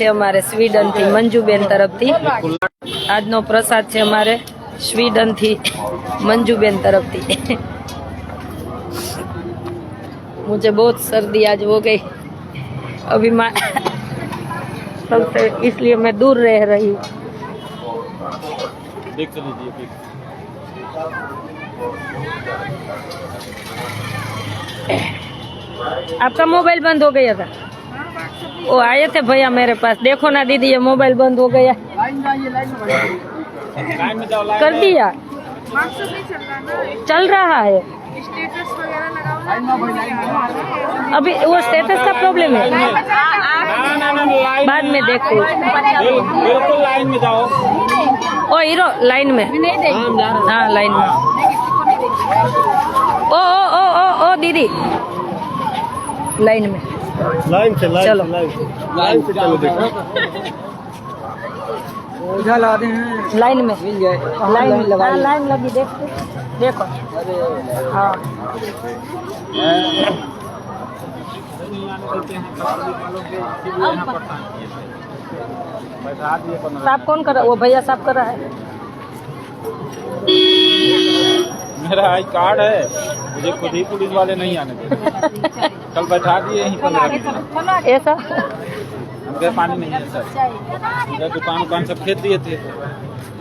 છે અમારે સ્વીડન થી મંજુબેન તરફથી આજનો પ્રસાદ છે અમારે स्वीडन थी मंजूबेन तरफ थी। मुझे बहुत सर्दी आज हो गई अभी सबसे, इसलिए मैं दूर रह रही हूँ। आपका मोबाइल बंद हो गया था? वो आए थे भैया मेरे पास, देखो ना दीदी ये मोबाइल बंद हो गया। कर दिया? चल रहा है स्टेटस वगैरह लगाओ। अभी वो स्टेटस का प्रॉब्लम है, बाद में देखो। बिल्कुल लाइन में जाओ। ओ हीरो लाइन में, हाँ लाइन में। ओ ओ ओ ओ ओ दीदी लाइन में, लाइन से चलो लाइन से चलो। देखो ला दे हैं लाइन में, लाइन लगा, लाइन लगी देखो। हाँ साफ कौन कर रहा है? वो भैया साफ कर रहा है। मेरा आई कार्ड है, मुझे खुद ही पुलिस वाले नहीं आने देते। कल बैठा दिए यहीं 15 मिनट। ऐसा पानी नहीं है सर, इधर दुकान सब खेत दिए थे।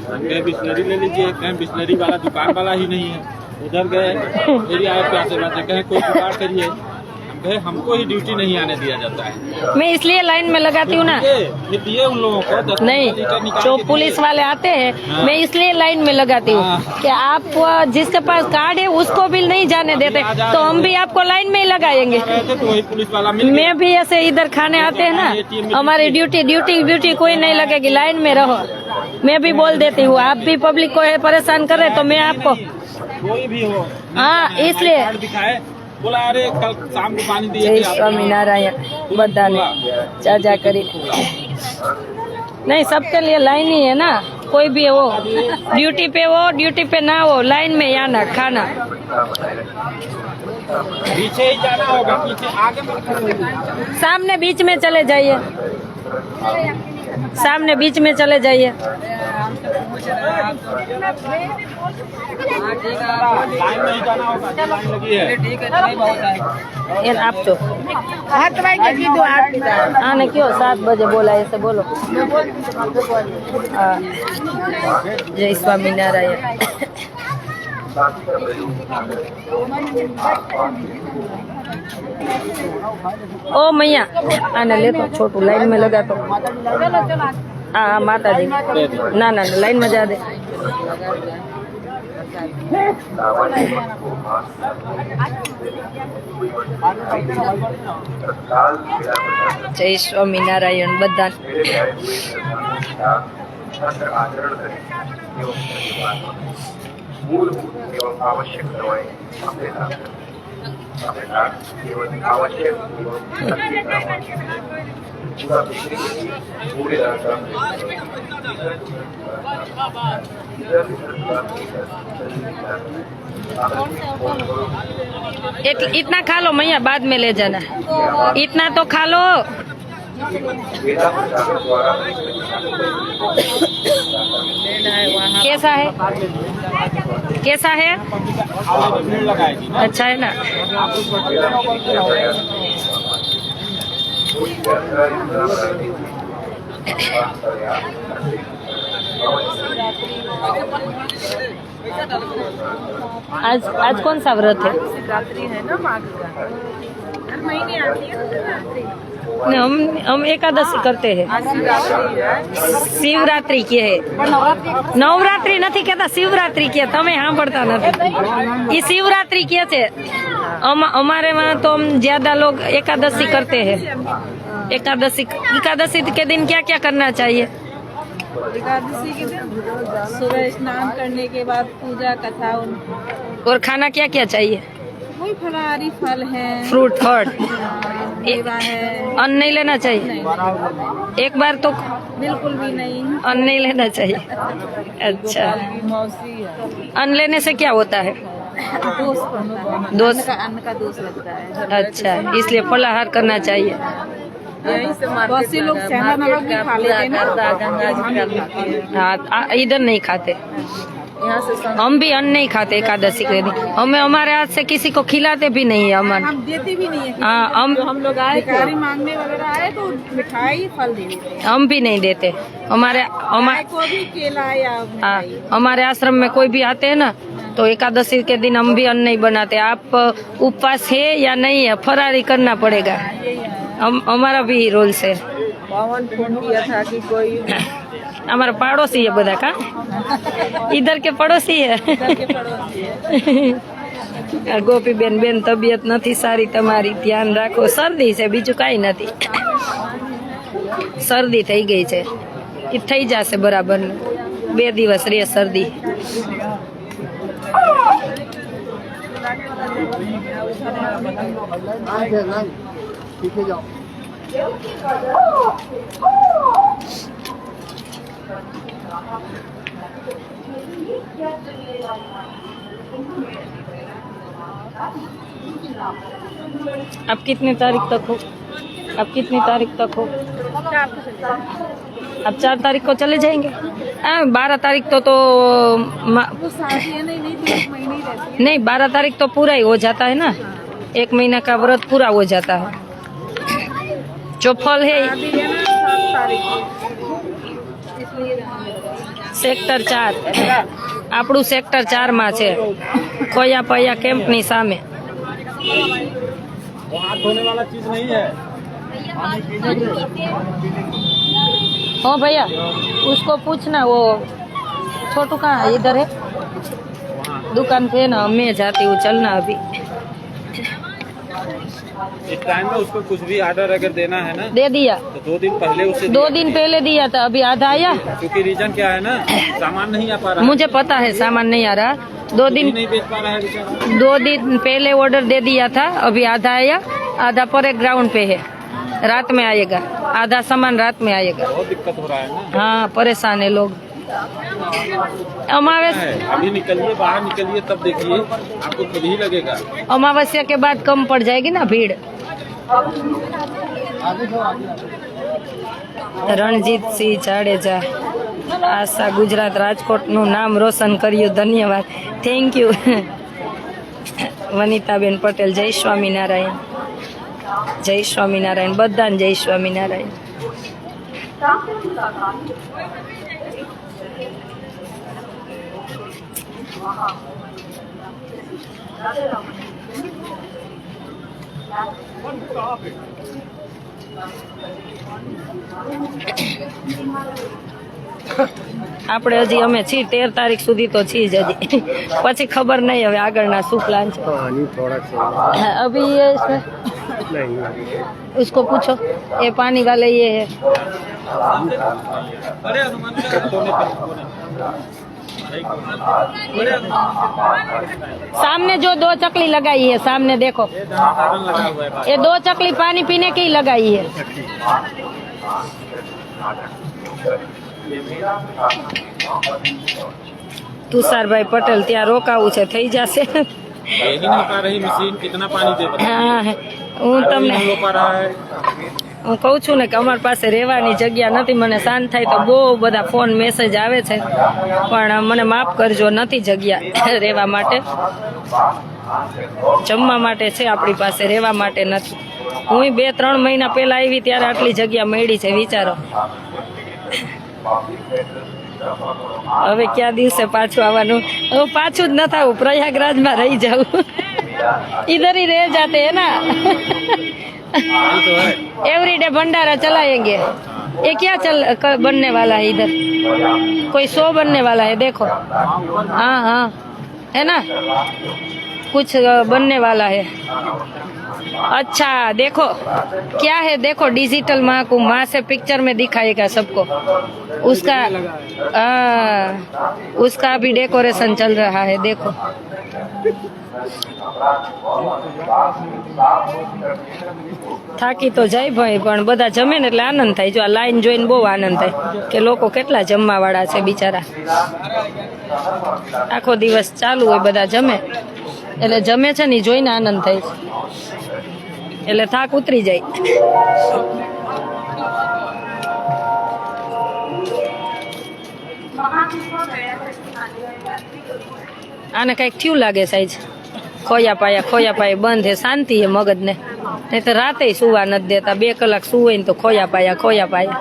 कहीं बिस्लरी ले लीजिए, कहीं बिस्लरी वाला दुकान वाला ही नहीं है। उधर गए मेरी आए प्यासे बातें, कहीं कोई जुगाड़ करिए। कहे हमको ही ड्यूटी नहीं आने दिया जाता है। मैं इसलिए लाइन में लगाती हूँ ना, फिर दिए उन लोगों को 10 नहीं जो पुलिस वाले आते हैं। हाँ। मैं इसलिए लाइन में लगाती हूँ कि आप जिसके पास कार्ड है उसको भी नहीं जाने देते, तो हम भी आपको लाइन में ही लगाएंगे। तो वही पुलिस वाला मैं भी ऐसे इधर खाने आते हैं ना, हमारी ड्यूटी कोई नहीं लगेगी, लाइन में रहो। मैं भी बोल देती हूँ, आप भी पब्लिक को परेशान कर रहे तो मैं आपको कोई भी हो, हाँ इसलिए बोला अरे कल शाम को पानी दिए। जय स्वामी नारायण बधाने चाचा करी नहीं, सबके लिए लाइन ही है ना। कोई भी हो, ड्यूटी पे हो ड्यूटी पे ना हो, लाइन में आना खाना। पीछे ही जाना होगा, पीछे आगे मत। सामने बीच में चले जाइए, सामने बीच में चले जाइए। लाइन नहीं जाना होगा, लाइन लगी है। आप तो आने क्यों 7 बजे बोला, ऐसे बोलो। जय स्वामी नारायण। ओ मैया आने ले तो छोटू लाइन में लगा तो। हाँ माता जी ना ना लाइन में जा दे। जय स्वामी नारायण बधा मूलभूत एवं आवश्यक दवाएं अपने साथ केवल आवश्यक पूरे इतना खा लो मैया, बाद में ले जाना। इतना तो खा लो। कैसा है, कैसा है? अच्छा है ना। आज कौन सा व्रत है? शिवरात्रि है ना, माघ का हर महीने आती है शिवरात्रि। हम एकादशी करते हैं। शिवरात्रि के है, नवरात्रि नहीं कहता, शिवरात्रि के तमे सांभळता नहीं। ये शिवरात्रि के छे। हमारे वहाँ तो हम ज्यादा लोग एकादशी करते हैं। एकादशी के दिन क्या क्या करना चाहिए? एकादशी के दिन सुबह स्नान करने के बाद पूजा कथा, और खाना क्या क्या चाहिए? वही फलाहारी फल है, फ्रूट फल, मेवा है। अन्न नहीं लेना चाहिए? एक बार तो बिल्कुल भी नहीं, अन्न नहीं लेना चाहिए। अच्छा, मौसी है। अन्न लेने से क्या होता है? दोष, अन्न का दोष लगता है। अच्छा, इसलिए फलाहार करना चाहिए। यहीं से बहुत से लोग सेंधा नमक भी खा लेते हैं ना, गंगा जी का खाते हैं। हाँ, इधर नहीं खाते। यहाँ से हम भी अन्न नहीं खाते एकादशी के दिन। हमें हमारे हाथ से किसी को खिलाते भी नहीं है अमन। हम देते भी नहीं है। हाँ, हम लोग आए भिखारी मांगने वगैरह आए तो मिठाई फल दे देते हैं। हम भी नहीं देते। हमारे गाय को भी केला या हाँ, मिठाई। हमारे आश्रम में कोई भी आते हैं ना तो एकादशी के दिन हम भी अन्न नहीं बनाते। आप उपवास है या नहीं है, फरारी करना पड़ेगा। हमारा भी रोल से। पवन फोन किया था कि कोई हमारा पड़ोसी है बदा का, इधर के पड़ोसी है। गोपी बेन बेन तबियत નથી સારી તમારી, ધ્યાન રાખો। શરદી છે, બીજું કાંઈ નથી। શરદી થઈ ગઈ છે, એ થઈ જશે બરાબર। 2 દિવસ રે શરદી। अब कितनी तारीख तक हो? अब कितनी तारीख तक हो? अब 4 तारीख को चले जाएंगे। 12 तारीख तो नहीं, 12 तारीख तो पूरा ही हो जाता है ना। 1 महीना का व्रत पूरा हो जाता है। जो फल है सेक्टर 4 આપણું સેક્ટર 4 માં છે, કોયા પયા કેમ્પની સામે। वो हाथ धोने वाला चीज नहीं है। हाँ भैया, उसको पूछना वो छोटू कहाँ है? इधर है दुकान पे ना, मैं जाती हूँ, चलना अभी। इस टाइम में उसको कुछ भी ऑर्डर अगर देना है ना दे दिया, तो 2 दिन पहले उसे 2 दिन पहले दिया था, अभी आधा आया। क्योंकि रीजन क्या है ना, सामान नहीं आ पा रहा। मुझे पता है सामान नहीं आ रहा। 2 दिन नहीं बेच पा रहा है बेचारा। 2 दिन पहले ऑर्डर दे दिया था, अभी आधा आया, आधा पर एक ग्राउंड पे है, रात में आएगा। आधा सामान रात में आएगा। बहुत दिक्कत हो रहा है ना। हाँ, परेशान है लोग। अमावस्या अभी निकलिए, बाहर निकलिए, तब देखिए आपको खुद ही लगेगा। अमावस्या के बाद कम पड़ जाएगी ना भीड़। रणजीत सिंह जाडेजा, आशा गुजरात राजकोट નું નામ રોશન કર્યું, ધન્યવાદ, થેન્ક યુ। વનિતાબેન પટેલ, જય સ્વામિનારાયણ, જય સ્વામિનારાયણ, બધાને જય સ્વામિનારાયણ। આપણે હજી અમે છીએ 13 તારીખ સુધી તો છીએ જ હજી, પછી ખબર નહીં હવે આગળના શું પ્લાન છે। अभी ये उसको पूछो, ये पानी वाले ये है। सामने जो 2 चकली लगाई है, सामने देखो, ये 2 चकली पानी पीने की लगाई है। तुषारभाई पटेल, ત્યાં રોકાવું છે, થઈ જશે। ही नहीं पा रही मशीन, कितना पानी दे। હા, હું તમને नहीं हो पा रहा है। હું કહું છું ને કે અમારી પાસે રહેવાની જગ્યા નથી। મને શાંત થાય તો બહુ બધા ફોન મેસેજ આવે છે, પણ મને માફ કરજો, નથી જગ્યા રહેવા માટે। જમવા માટે છે આપણી પાસે, રહેવા માટે નથી। હું 2-3 મહિના પહેલા આવી ત્યારે આટલી જગ્યા મળી છે, વિચારો। હવે ક્યાં દિવસે પાછું આવવાનું? હવે પાછું જ ન થાવું, પ્રયાગરાજમાં રહી જાઉં। इधर ही रह जाते हैं ना। एवरीडे भंडारा चलाएंगे। ये क्या बनने वाला है इधर? कोई शो बनने वाला है, देखो। हाँ हाँ, है ना, कुछ बनने वाला है। अच्छा देखो क्या है, देखो डिजिटल महाकुंभ, वहाँ से पिक्चर में दिखाएगा सबको। उसका भी डेकोरेशन चल रहा है, देखो। થાકી તો જાય ભાઈ, પણ બધા જમે ને એટલે આનંદ થાય। જો આ લાઈન જોઈને બહુ આનંદ થાય કે લોકો કેટલા જમવાવાળા છે બિચારા। આખો દિવસ ચાલુ હોય, બધા જમે એટલે જમે છે ને જોઈને આનંદ થાય છે, એટલે થાક ઉતરી જાય। આને કઈક થયું લાગે સાઈજ ખોયા પાયા બંધ હે શાંતિ હે મગજને નહીં તો રાતે સુવા નથી દેતા 2 કલાક સુવે ને તો ખોયા પાયા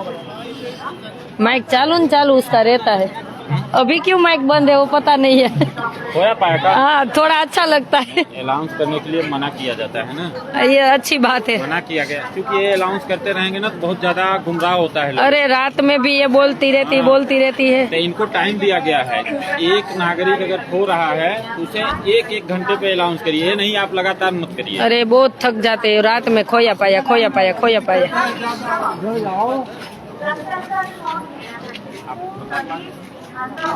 माइक चालू न चालू उसका रहता है अभी क्यों माइक बंद है वो पता नहीं है खोया पाया का हाँ थोड़ा अच्छा लगता है अलाउंस करने के लिए मना किया जाता है ना, ये अच्छी बात है मना किया गया क्योंकि ये अलाउंस करते रहेंगे ना तो बहुत ज्यादा गुमराह होता है लोग। अरे रात में भी ये बोलती रहती है तो इनको टाइम दिया गया है, एक नागरिक अगर खो रहा है तो उसे 1 घंटे पे अलाउंस करिए, ये नहीं आप लगातार मत करिए। अरे बहुत थक जाते हैं रात में खोया पाया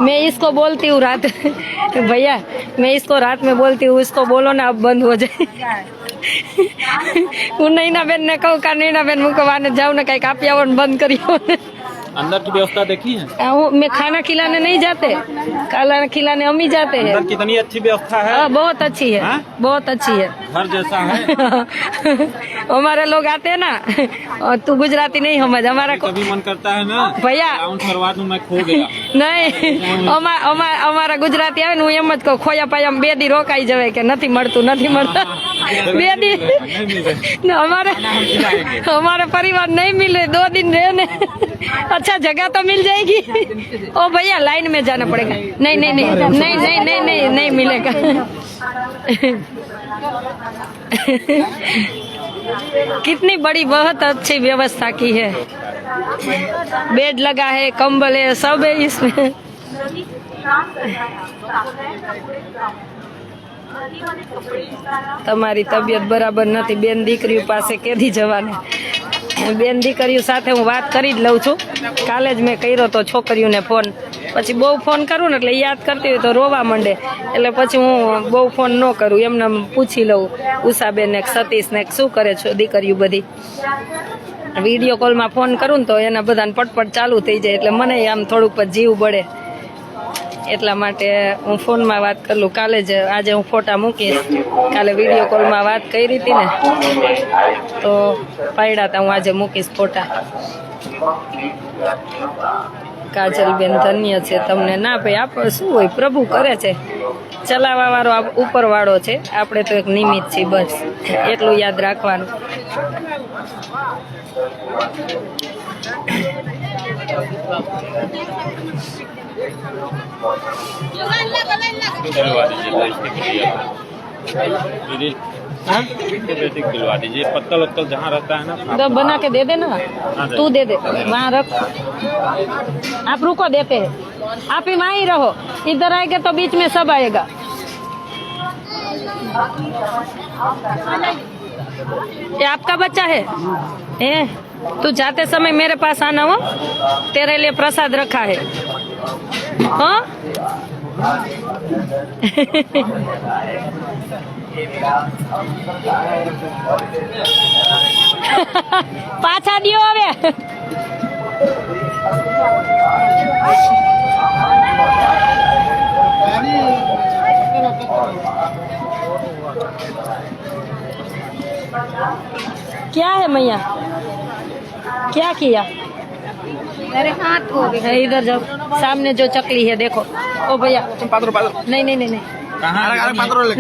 मैं इसको बोलती हूँ रात भैया मैं इसको रात में बोलती हूँ इसको बोलो ना अब बंद हो जाए હું નૈનાબેન ને કહું કા નૈનાબેન મૂકવાને જાઉં ને કઈક આપી આવો ને બંધ કરી આવો ને अंदर की व्यवस्था देखी है? मैं खाना खिलाने नहीं जाते, खाना खिलाने हम ही जाते हैं। अंदर कितनी अच्छी व्यवस्था है। बहुत अच्छी है, बहुत अच्छी है, घर जैसा है। हमारे लोग आते हैं ना, तू गुजराती नहीं समझ हमारा कभी मन करता है ना भैया करवा दूं मैं खो गया नहीं અમારા ગુજરાતી આવે ને હું એમ જ કહું ખોયા પાયા 2 દી રોકાઈ જવાય કે નથી મળતું 2 દી हमारे परिवार नहीं मिले 2 दिन रहने अच्छा जगह तो मिल जाएगी ओ भैया लाइन में जाना पड़ेगा नहीं मिलेगा कितनी बड़ी बहुत अच्छी व्यवस्था की है, बेड लगा है, कंबल है, सब है इसमें। તમારી તબિયત બરાબર નથી બેન દીકરીઓ પાસે કેદી જવાને બેન દીકરીઓ સાથે હું વાત કરી જ લઉં છું, કાલે જ મેં કર્યો તો છોકરીઓને ફોન, પછી બહુ ફોન કરું ને એટલે યાદ કરતી હોય તો રોવા માંડે એટલે પછી હું બહુ ફોન ન કરું, એમને પૂછી લઉં ઉષાબેન ને સતીશ ને શું કરે છો દીકરીઓ બધી, વિડીયો કોલમાં ફોન કરું ને તો એના બધાને પટપટ ચાલુ થઈ જાય એટલે મને આમ થોડુંક જીવ બળે એટલા માટે હું ફોનમાં વાત કરું, કાલે જ આજે હું ફોટા મૂકીશ, કાલે વિડીયો કોલમાં વાત કરી હતી ને તો પાડ્યા હતા, હું આજે મૂકીશ ફોટા। કાજલબેન ધન્ય છે તમને ના ભાઈ આપ શું હોય પ્રભુ કરે છે, ચલાવવા વાળો ઉપર વાળો છે, આપણે તો એક નિમિત્ત છીએ બસ એટલું યાદ રાખવાનું। दिलवा दीजिए पत्तल उत्तल जहाँ रहता है ना तो बना के दे देना, तू दे दे वहाँ रख, आप रुको देते हैं, आप ही वहाँ ही रहो, इधर आएगा तो बीच में सब आएगा। ये आपका बच्चा है तू जाते समय मेरे पास आना हो, तेरे लिए प्रसाद रखा है हाँ પાછા દિયો હવે क्या है मैया क्या किया, मेरे हाथ हो गए, इधर जाओ सामने जो चकली है देखो, ओ भैया नहीं नहीं नहीं नहीं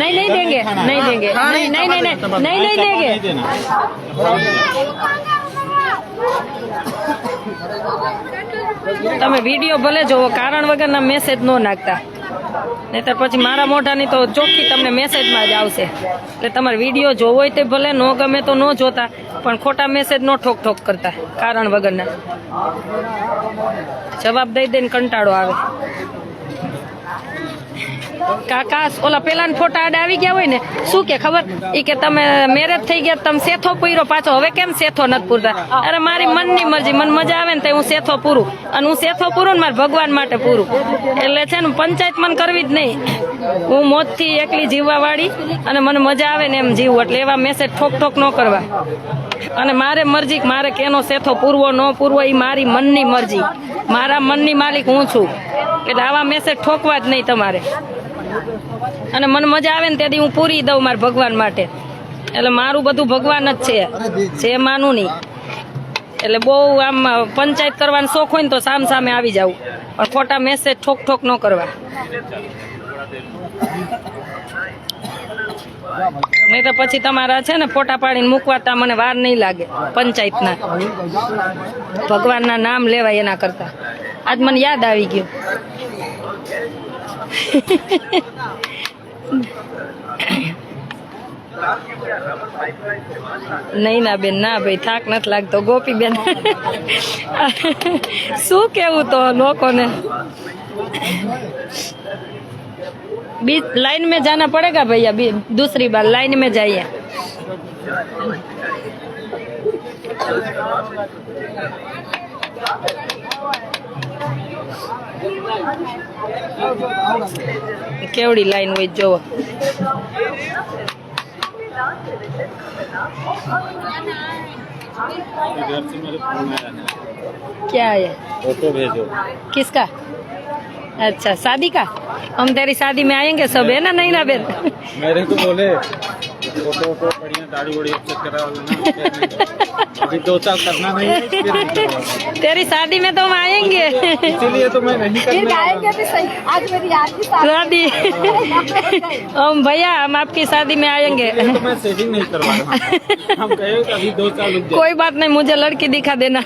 नहीं देंगे नहीं देंगे नहीं नहीं नहीं नहीं नहीं देंगे। તમે વિડીયો ભલે જોવો કારણ વગરના મેસેજ નો નાખતા, નહીતર પછી મારા મોઢાની તો ચોખ્ખી તમને મેસેજમાં જ આવશે, એટલે તમારે વિડીયો જોવો હોય તે ભલે નો ગમે તો નો જોતા, પણ ખોટા મેસેજ નો ઠોક ઠોક કરતા કારણ વગરના, જવાબ દઈ દઈને કંટાળો આવે। કાકા ઓલા પેલા ફોટા આડા આવી ગયા હોય ને શું કે ખબર ઈ કે તમે મેરેજ થઈ ગયા તમે સેથો પૂર્યો પાછો, હવે કેમ સેથો નથી પૂરતા, અરે મારી મનની મરજી, મને મજા આવે ને તો હું સેથો પૂરું, અને હું સેથો પૂરું ને મારા ભગવાન માટે પૂરું, એટલે છે ને પંચાયત મને કરવી જ નહીં, હું મોજથી એકલી જીવવા વાળી અને મને મજા આવે ને એમ જીવવું, એટલે એવા મેસેજ ઠોક ઠોક ન કરવા, અને મારે મરજી મારે કેનો સેથો પૂરવો ન પૂરવો એ મારી મનની મરજી, મારા મનની માલિક હું છું, એટલે આવા મેસેજ ઠોકવા જ નહીં તમારે, અને મને મજા આવે ને તેથી હું પૂરી દઉં મારા ભગવાન માટે, એટલે મારું બધું ભગવાન જ છે જે માનું નહીં, એટલે બહુ આમ પંચાયત કરવાનો શોખ હોય ને તો સામ સામે આવી જવું, પણ ખોટા મેસેજ ઠોક ઠોક ન કરવા. નહીં તો પછી તમારા છે ને ફોટા પાડીને મૂકવાતા મને વાર નહીં લાગે પંચાયતના. ભગવાનના નામ લેવાય એના કરતા. આજ મને યાદ આવી ગયું. નહીં ના બેન, ના ભાઈ, થાક નથી લાગતો. ગોપી બેન શું કેવું તો લોકોને. बीच लाइन में जाना पड़ेगा भैया, दूसरी बार लाइन में जाइए. केवड़ी लाइन हुई जो क्या है? फोटो भेजो. किसका? अच्छा, शादी का. हम तेरी शादी में आएंगे सब, है ना? नहीं ना बेन? मेरे को बोले फोटो बढ़िया दाढ़ी वड़ी अच्छे करा अभी 2 साल करना नहीं है, तेरी शादी में तो हम आएंगे. इसीलिए तो मैं नहीं करने आएंगे भी सही, आज मेरी याद की शादी हम भैया, हम आपकी शादी में आएंगे. तो मैं सेटिंग नहीं करवा रहा. हम कहे अभी 2 साल रुक जाए. कोई बात नहीं, मुझे लड़की दिखा देना.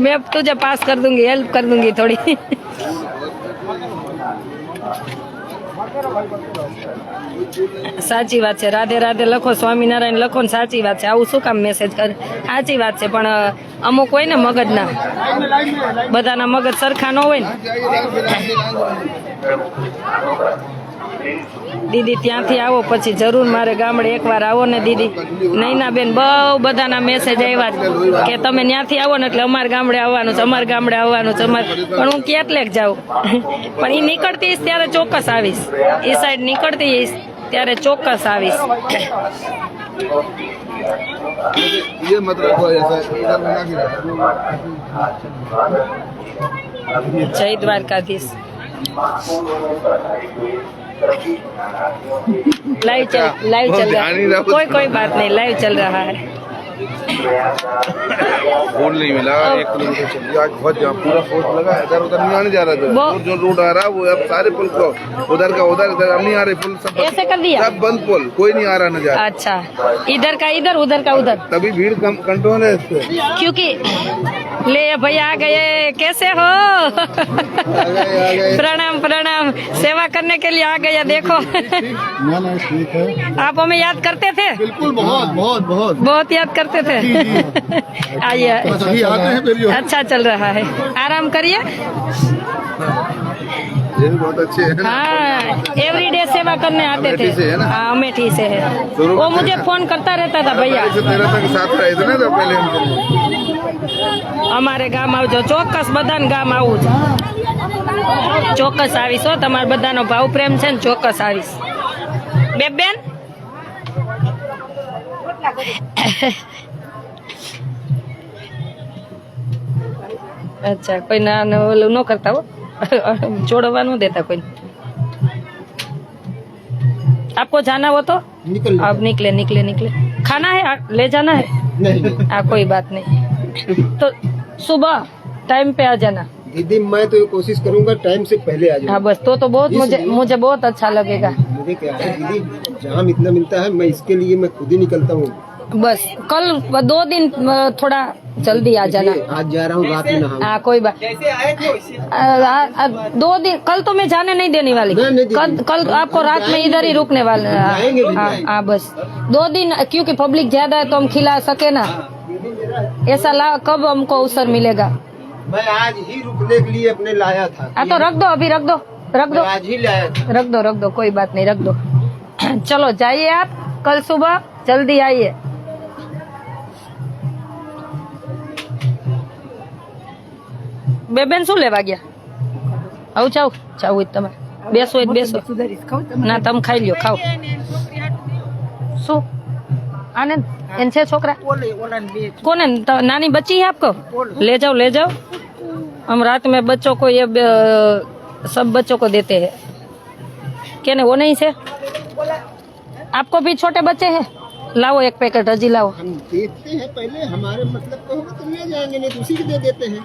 मैं तुझे पास कर दूंगी, हेल्प कर दूंगी थोड़ी. સાચી વાત છે. રાધે રાધે લખો, સ્વામિનારાયણ લખો ને સાચી વાત છે. આવું શું કામ મેસેજ કરે? સાચી વાત છે, પણ અમુક હોય ને મગજના, બધાના મગજ સરખા ન હોય ને. દીદી ત્યાંથી આવો પછી જરૂર મારે ગામડે એકવાર આવો ને દીદી. નહીં ના બેન, બહુ બધાના મેસેજ આવ્યા કે તમે ત્યાંથી આવો ને એટલે અમારે ગામડે આવવાનું છે, અમારે ગામડે આવવાનું છે. પણ હું કેટલેક જાઉં, પણ એ નીકળતી ત્યારે ચોક્કસ આવીશ. એ સાઈડ નીકળતી ત્યારે ચોક્કસ આવીશ. ये मत रखो ऐसा, इधर बना के जय द्वारकाधीश. लाइव चल रहा है. कोई बात नहीं, लाइव चल रहा है. फोन नहीं मिला, 1 किलोमीटर चलिए. आज बहुत जाम, पूरा फोर्स लगा. इधर उधर नहीं आने जा रहा था. जो रोड आ रहा है वो अब सारे पुल को उधर का उधर, इधर अब नहीं आ रहे पुल. सब ऐसे कर दिया, सब बंद पुल, कोई नहीं आ रहा न जा. अच्छा, इधर का इधर, उधर का उधर. तभी भीड़ कम कंट्रोल है इससे. क्योंकि ले भैया आ गए. कैसे हो? प्रणाम प्रणाम. सेवा करने के लिए आ गया. देखो ना ना ठीक है. आप हमें याद करते थे? बिल्कुल, बहुत बहुत बहुत बहुत याद करते थे. आइए. अभी आते हैं फिर. अच्छा चल रहा है, आराम करिए. ये भी बहुत अच्छे है. हाँ, एवरीडे सेवा करने आते थे. अमेठी से है ना? हाँ, अमेठी से है. वो मुझे फोन करता रहता था भैया. 13 तक साथ रहे थे ना, तो पहले અમારે ગામ આવજો, ચોક્કસ બધાને ગામ આવું છે. ચોક્કસ આવીશ હો. તમારા બધાનો ભાવ પ્રેમ છે ને, ચોક્કસ આવીશ. બેન અચ્છા, કોઈ ના ઓલું ન કરતા હો, જોડવા ન દેતા કોઈ. आपको जाना हो तो आप निकले निकले निकले. खाना है, ले जाना है? नहीं. हाँ, कोई बात नहीं. तो सुबह टाइम पे आ जाना. दीदी मैं तो कोशिश करूंगा टाइम से पहले आ जाऊं. हाँ बस, तो बहुत मुझे बहुत अच्छा लगेगा. मुझे क्या है दीदी, जाम इतना मिलता है, मैं इसके लिए मैं खुद ही निकलता हूँ. बस कल 2 दिन थोड़ा जल्दी आ जाना. आज जा रहा हूँ, रात में नहाऊंगा. हाँ, कोई बात. 2 दिन. कल तो मैं जाने नहीं देने वाली. कल आपको रात में इधर ही रुकने वाले. हाँ बस 2 दिन, क्योंकि पब्लिक ज्यादा है तो हम खिला सके ना. ऐसा कब हमको अवसर मिलेगा? मैं आज ही रुकने के लिए अपने लाया था. हाँ तो रख दो, अभी रख दो, रख दो, आज ही लाया था. रख दो, कोई बात नहीं, रख दो. चलो जाइए आप, कल सुबह जल्दी आइए. બેન શું લેવા ગયા? આવું ચાવ ચાવું હોય તમારે બેસો હોય બેસો. ના, તમે ખાઈ લ્યો, ખાઓ. શું આને એન છે છોકરા? કોને? नानी बच्ची है आपको? ले जाओ. हम रात में बच्चों को ये सब बच्चों को देते हैं. क्या नहीं, वो नहीं से? आपको भी छोटे बच्चे हैं? लाओ एक पैकेट हजी लाओ। हम देखते हैं पहले, हमारे मतलब को होगा तो ले जाएंगे, नहीं तो उसी को दे देते हैं।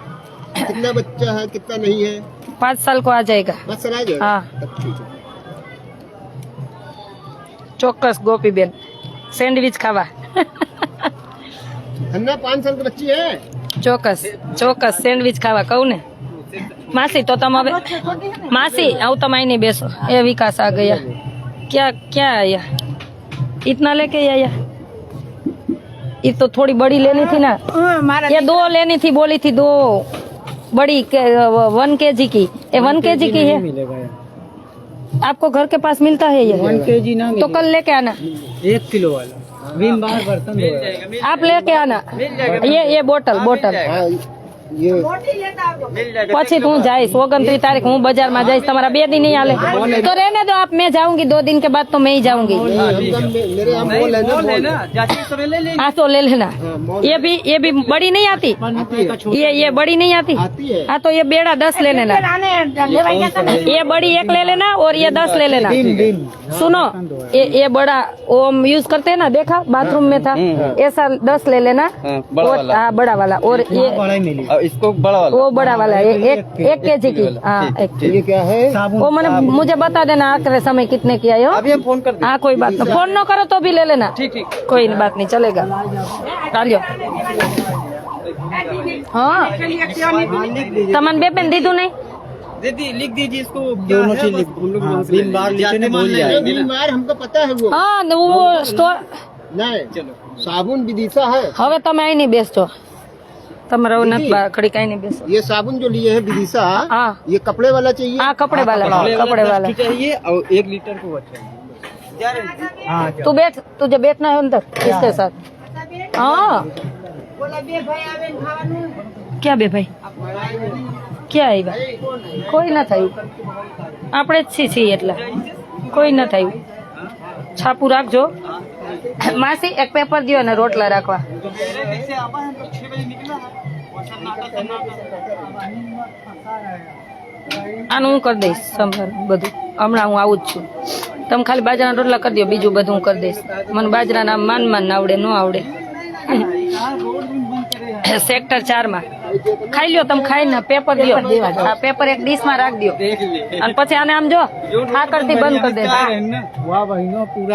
कितना बच्चा है कितना नहीं है, 5 साल को आ जाएगा। बस चला जाएगा। हाँ। तब ठीक है। ચોક્કસ ગોપીબેન સેન્ડવિચ ખાવા। अन्ना 5 साल की बच्ची है। ચોક્કસ ચોક્કસ સેન્ડવિચ ખાવા કહું ને। માસી તો તમે હવે માસી આવું તમે અહીં નહીં બેસો। એ વિકાસ આ ગયા। क्या क्या आया इतना लेके आया? ये तो थोड़ी बड़ी लेनी थी ना, ये 2 लेनी थी, बोली थी 2 बड़ी 1 kg की। ये 1 kg की है, आपको घर के पास मिलता है ये? 1 kg ना तो कल लेके आना, 1 किलो वाला विम बार बर्तन आप लेके आना। ये बोतल हाँ, ये પછી હું જઈશ 29 તારીખ હું બજારમાં જઈશ, તમારા 2 दिन नहीं आले तो रहने दो आप। मैं जाऊंगी 2 दिन के बाद तो मैं ही जाऊंगी। मेरे यहाँ मोल है ना, मोल। हाँ तो ले लेना। ये भी बड़ी नहीं आती, ये बड़ी नहीं आती। आती है। हाँ तो ये बेड़ा 10 ले लेना, ये बड़ी 1 ले लेना और ये 10 ले लेना। सुनो ये बड़ा वो हम यूज करते हैं ना, देखा बाथरूम में था, ऐसा 10 ले लेना। हाँ बड़ा वाला। और ये इसको बड़ा वाला, वो बड़ा वाला है 1 kg की। हाँ 1 kg। ये क्या है? वो मैंने मुझे बता देना आखिरी समय कितने की आई हो। अभी हम फोन कर देंगे। हाँ कोई बात नहीं, फोन न करो तो भी ले लेना। ठीक ठीक, कोई बात नहीं, चलेगा। डालियो। हाँ तमन बेबेन दीदू नहीं दीदी लिख दीजिए इसको, दोनों चीज लिख, हम लोग विम बार लिखने भूल ये जाएंगे। बीमार हमको पता है वो। हाँ वो स्टोर नहीं चलो, साबुन विदिशा है। હવે તમે અહીં નહીં બેસજો, તમે રહો નથી ખડી કઈ નહીં બેસો। ये साबुन जो लिए है विदिशा, हाँ ये कपड़े वाला चाहिए। हाँ कपड़े वाला, कपड़े वाला। चाहिए और 1 लीटर को अच्छा। हाँ तू बैठ, तुझे बैठना है अंदर इसके साथ। हाँ क्या बे भाई क्या આવ્યા? કોઈ ના થયું, આપણે જ છીએ એટલે કોઈ ના થયું। છાપું રાખજો। માસી એક પેપર દ્યો ને રોટલા રાખવા। આનું હું કરી દઈશ સંભાળ બધું, હમણાં હું આવું જ છું। તમે ખાલી બાજરાના રોટલા કરી દો, બીજું બધું હું કરી દઈશ। મને બાજરાના માન ના આવડે, ન આવડે। સેક્ટર 4 માં ખાઈ લ્યો તમે, ખાઈને પેપર દો। આ પેપર એક ડીશ માં રાખ દો અને પછી આને આમ જો ઠાકરથી બંધ કરી દેજો। वाह भाई ना पूरा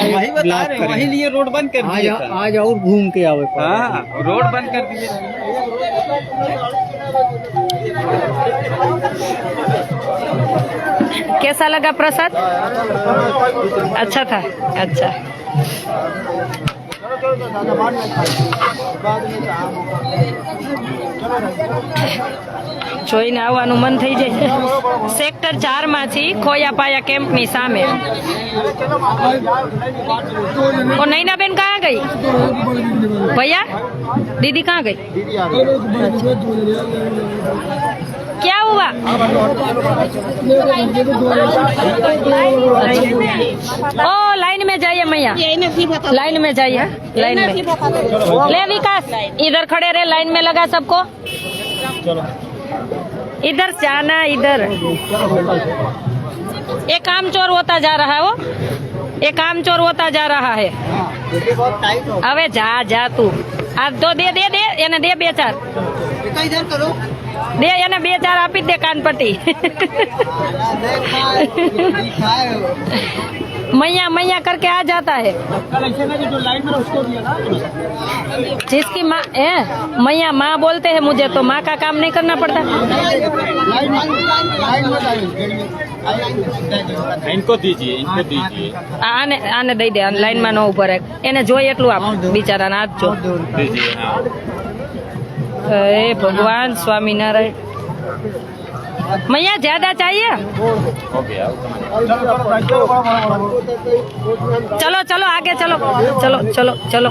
वही लिए रोड बंद कर दिया। आज और घूम के आवे। हाँ रोड बंद कर दिए। कैसा लगा प्रसाद? अच्छा था। अच्छा જોઈને આવવાનું મન થઈ જાય। સેક્ટર 4 માંથી ખોયાપાયા કેમ્પની સામે। और नैना बेन कहाँ गई? भैया दीदी कहाँ गई? क्या हुआ? ओ लाइन में जाइए मैया, लाइन में जाइए, लाइन में। ले विकास इधर खड़े रहे, लाइन में लगा सबको। इधर जाना, इधर। ये काम चोर होता जा रहा है, वो ये काम चोर होता जा रहा है। अबे जा जा तू। आज तो दे दे दे એને દે 2-4 દे એને 2-4 આપી દે કાન પટ્ટી। मैया मैया करके आ जाता है। जिसकी माँ मैया माँ बोलते हैं मुझे, तो माँ का काम नहीं करना पड़ता। इनको दीजिए, इनको दीजिए। आने आने दई दे, लाइन में न ऊपर है। એને જોઈ એટલું આપ બિચારાને હાથ જો। दीजिए हाँ। हे भगवान स्वामीनारायण। मैया ज्यादा चाहिए? हो गया। चलो चलो आगे चलो, चलो चलो चलो।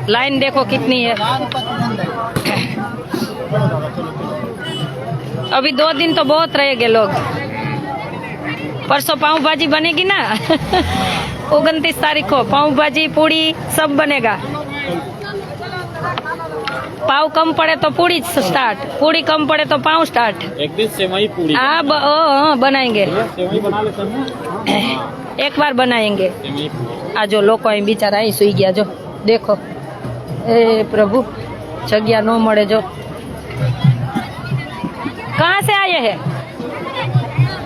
लाइन देखो कितनी है। अभी 2 दिन तो बहुत रहेंगे लोग। परसों पाव भाजी बनेगी ना 29 तारीख को पाव भाजी पूड़ी सब बनेगा। पाव कम पड़े तो पूड़ी स्टार्ट, पूड़ी कम पड़े तो पाव स्टार्ट। एक दिन सेवई पूड़ी बनाएंगे, सेवई बना लेते हैं। एक बार बनाएंगे। सेवई पूड़ी। आ जो लोग बिचारा અહીં સુઈ ગયા જો। देखो ए प्रभु जगह नो मळे जो कहाँ से आए हैं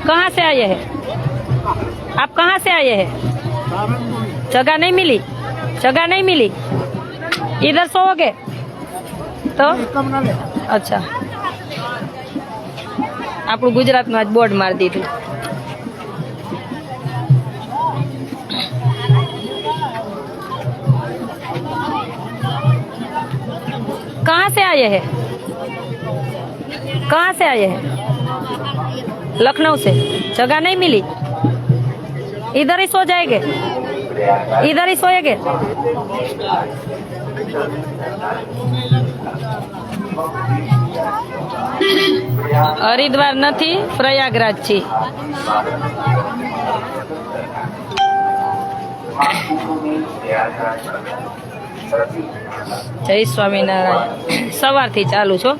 कहाँ से आए हैं आप कहाँ से आए हैं जगह नहीं मिली इधर सोओगे तो अच्छा આપણું ગુજરાતનું આજ બોર્ડ મારી દીધું कहाँ से आए हैं लखनऊ से जगह नहीं मिली इधर ही सो जाएंगे इधर ही सोएंगे हरिद्वार नहीं प्रयागराज छी जय स्वामीनारायण सवारथी चालू छो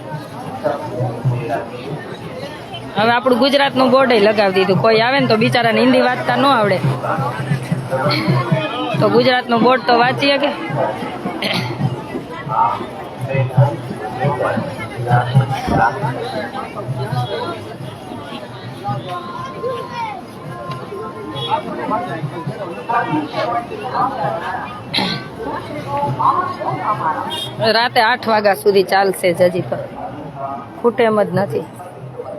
હવે આપણું ગુજરાતનું બોર્ડ લગાવી દીધું કોઈ આવે ને તો બિચારાને હિન્દી વાંચતા ન આવડે તો ગુજરાતનું બોર્ડ તો વાંચીએ કે राते 8 वाग्या सुधी चालશે हजी तो फूटे एम ज नहीं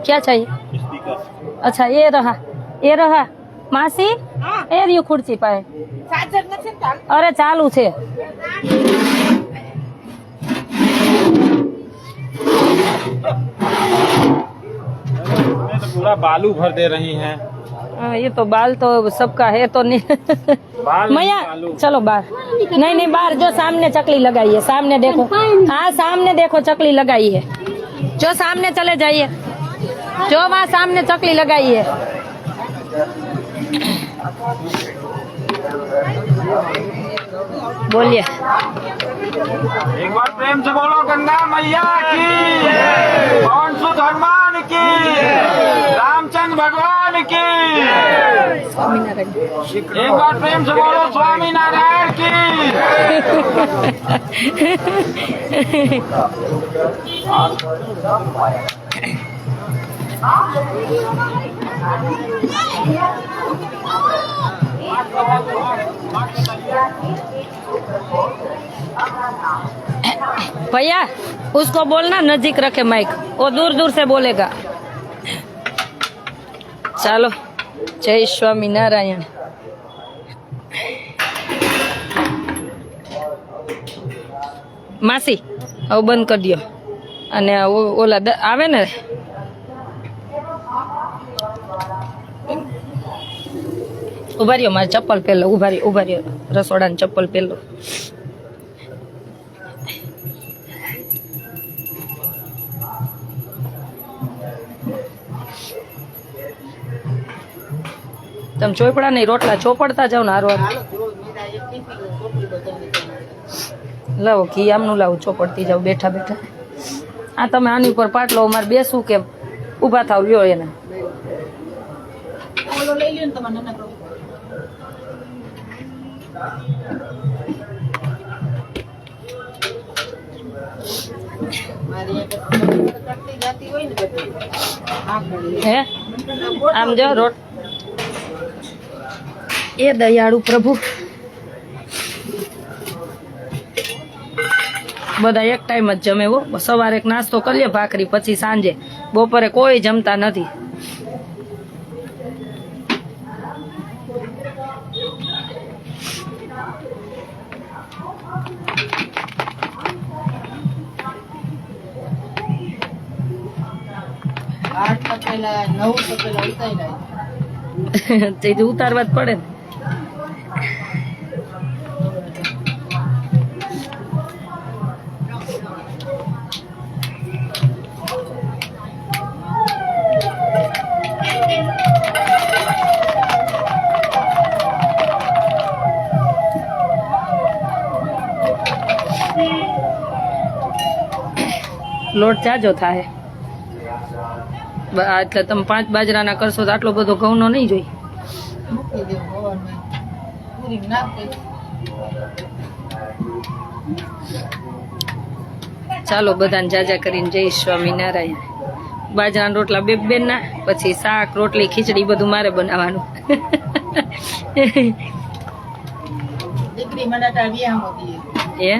क्या चाहिए अच्छा ये रहा मासी ए रही खुर्ची पाए अरे चालू छे तो पूरा बालू भर दे रही हैं ये तो बाल तो सबका है तो नहीं मैया चलो बाहर नहीं बाहर जो सामने चकली लगाई है सामने देखो हाँ सामने देखो चकली लगाई है जो सामने चले जाइए जो वहाँ सामने चकली लगाई है बोलिए एक बार प्रेम से बोलो गंगा मैया की पवन सुत हनुमान की रामचंद्र भगवान की एक बार प्रेम से बोलो स्वामी नारायण की भैया उसको बोलना नजीक रखे माइक वो दूर दूर से बोलेगा चलो जय स्वामी नारायण मासी હવે બંધ કરી દો અને ઓલા આવે ને ઉભા રહ્યો મારે ચપ્પલ પહેલો ઉભા રહ્યો રસોડાની ચપ્પલ પહેલો તમે ચોપડા નહીં રોટલા ચોપડતા જાવ ને હારો લાવો ઘી આમનું લાવું ચોપડતી જાવ બેઠા બેઠા આ તમે આની ઉપર પાટલો અમારે બેસવું કેમ ઊભા થાવ લ્યો એને હે આમ જો રોટ એ દયાળુ પ્રભુ બધા એક ટાઈમ જ જમે હો સવારે એક નાસ્તો કરીએ ભાખરી પછી સાંજે બપોરે કોઈ જમતા નથી ઉતારવા જ પડે ને લોટ જાજો થાય એટલે તમે 5 બાજરાના કરશો તો આટલો બધો ઘઉંનો નહીં જોઈ ચાલો બધાને જાજા કરીને જય સ્વામિનારાયણ. બાજરાના રોટલા બે ના, પછી શાક રોટલી ખીચડી બધું મારે બનાવવાનું. દીકરી મને વિયા મોદી એ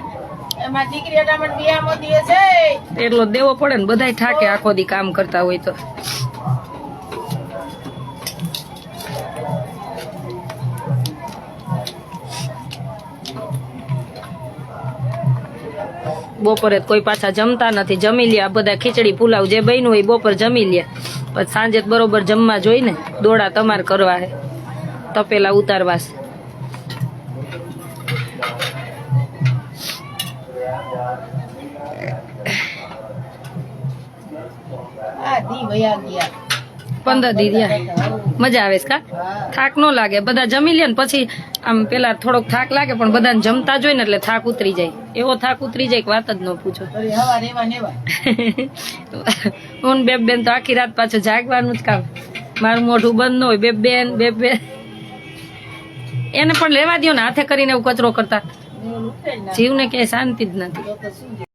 એમાં દીકરી મને વિયા મોદી છે એટલો દેવો પડે ને, બધાય થાકે આખો દી કામ કરતા હોય તો. બપોરે કોઈ પાછા જમતા નથી, જમી લે આ બધા ખીચડી પુલાવ જે બન્યું હોય બપોર જમી લે, પછી સાંજે બરોબર જમવા જોઈ ને. દોડા તમારે કરવા હે, તપેલા ઉતારવા છે. આ દી વયા ગયા 15 દી રહ્યા. મજા આવે છે કા? થાક ન લાગે, બધા જમી લે ને પછી આમ પેલા થોડોક થાક લાગે, પણ બધાને જમતા જોઈ ને એટલે થાક ઉતરી જાય. એવો થાક ઉતરી જાય કે વાત જ ન પૂછો. હવા રેવા નેવા હું બેન તો આખી રાત પાછું જાગવાનું જ કામ. મારું મોઢું બંધ ન હોય. બે એને પણ લેવા દો ને, હાથે કરીને એવું કચરો કરતા જીવને ક્યાંય શાંતિ જ નથી.